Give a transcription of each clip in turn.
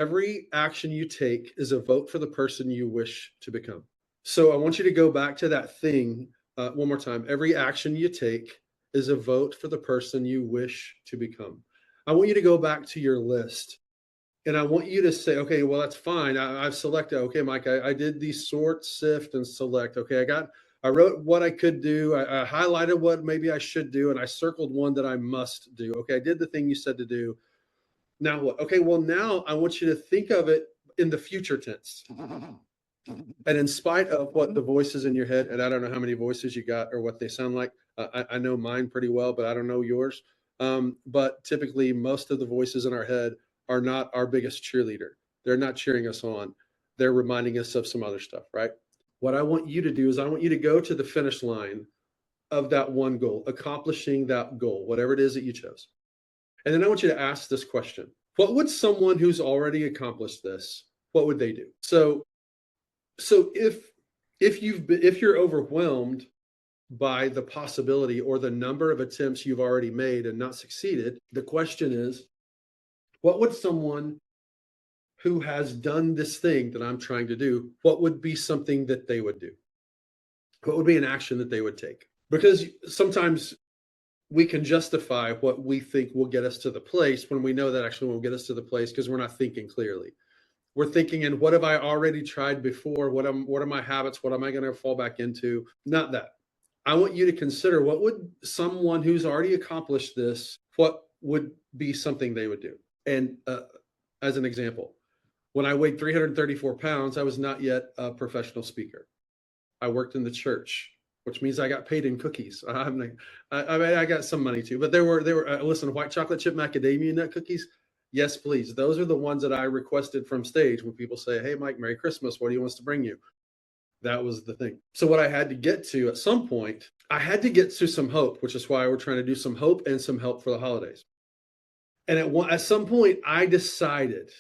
Every action you take is a vote for the person you wish to become. So I want you to go back to that thing one more time. Every action you take is a vote for the person you wish to become. I want you to go back to your list and I want you to say, okay, well, that's fine. I've selected. Okay, Mike, I did the sort, sift, and select. Okay, I wrote what I could do. I highlighted what maybe I should do, and I circled one that I must do. Okay, I did the thing you said to do. Now what? Okay, well, now I want you to think of it in the future tense. And in spite of what the voices in your head, and I don't know how many voices you got or what they sound like, I know mine pretty well, but I don't know yours. But typically, most of the voices in our head are not our biggest cheerleader. They're not cheering us on. They're reminding us of some other stuff, right? What I want you to do is I want you to go to the finish line of that one goal, accomplishing that goal, whatever it is that you chose. And then I want you to ask this question. What would someone who's already accomplished this, what would they do? So if you're overwhelmed by the possibility or the number of attempts you've already made and not succeeded, the question is, what would someone who has done this thing that I'm trying to do, what would be something that they would do? What would be an action that they would take? Because sometimes we can justify what we think will get us to the place when we know that actually won't get us to the place because we're not thinking clearly. We're thinking, and what have I already tried before? What are my habits? What am I going to fall back into? Not that. I want you to consider what would someone who's already accomplished this, what would be something they would do? And as an example, when I weighed 334 pounds, I was not yet a professional speaker. I worked in the church, which means I got paid in cookies. I got some money too, but there were listen, white chocolate chip macadamia nut cookies. Yes, please. Those are the ones that I requested from stage when people say, "Hey, Mike, Merry Christmas. What do you want us to bring you?" That was the thing. So what I had to get to at some point, I had to get to some hope, which is why we're trying to do some hope and some help for the holidays. And at some point, I decided,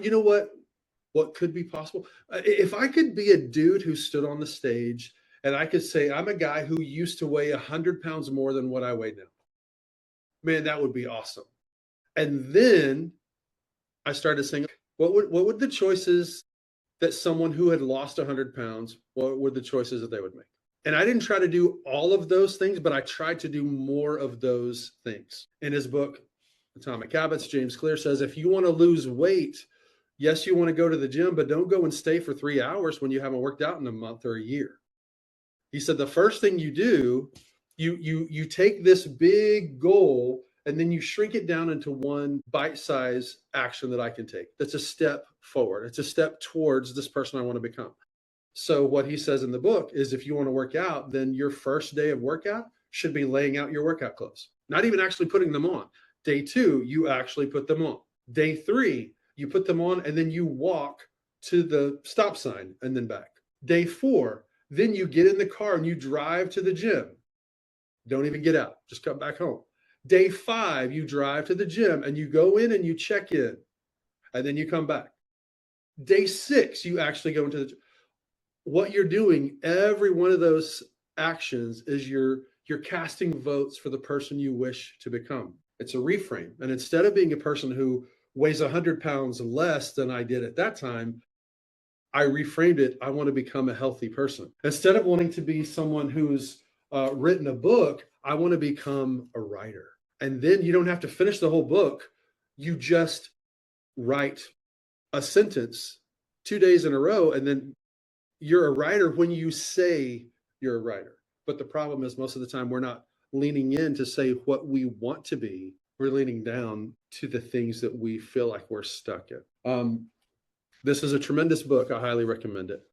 you know what could be possible? If I could be a dude who stood on the stage and I could say, I'm a guy who used to weigh 100 pounds more than what I weigh now. Man, that would be awesome. And then I started saying, what would the choices that someone who had lost 100 pounds, what were the choices that they would make? And I didn't try to do all of those things, but I tried to do more of those things. In his book, Atomic Habits, James Clear says, if you want to lose weight, yes, you want to go to the gym, but don't go and stay for 3 hours when you haven't worked out in a month or a year. He said, the first thing you do, you take this big goal and then you shrink it down into one bite-sized action that I can take. That's a step forward. It's a step towards this person I want to become. So what he says in the book is if you want to work out, then your first day of workout should be laying out your workout clothes, not even actually putting them on. Day 2, you actually put them on. Day 3, you put them on and then you walk to the stop sign and then back. Day 4, then you get in the car and you drive to the gym. Don't even get out, just come back home. Day 5, you drive to the gym and you go in and you check in and then you come back. Day 6, you actually go into the gym. What you're doing, every one of those actions is you're casting votes for the person you wish to become. It's a reframe. And instead of being a person who weighs 100 pounds less than I did at that time, I reframed it. I want to become a healthy person. Instead of wanting to be someone who's written a book, I want to become a writer. And then you don't have to finish the whole book. You just write a sentence 2 days in a row, and then you're a writer when you say you're a writer. But the problem is most of the time we're not leaning in to say what we want to be. We're leaning down to the things that we feel like we're stuck in. This is a tremendous book. I highly recommend it.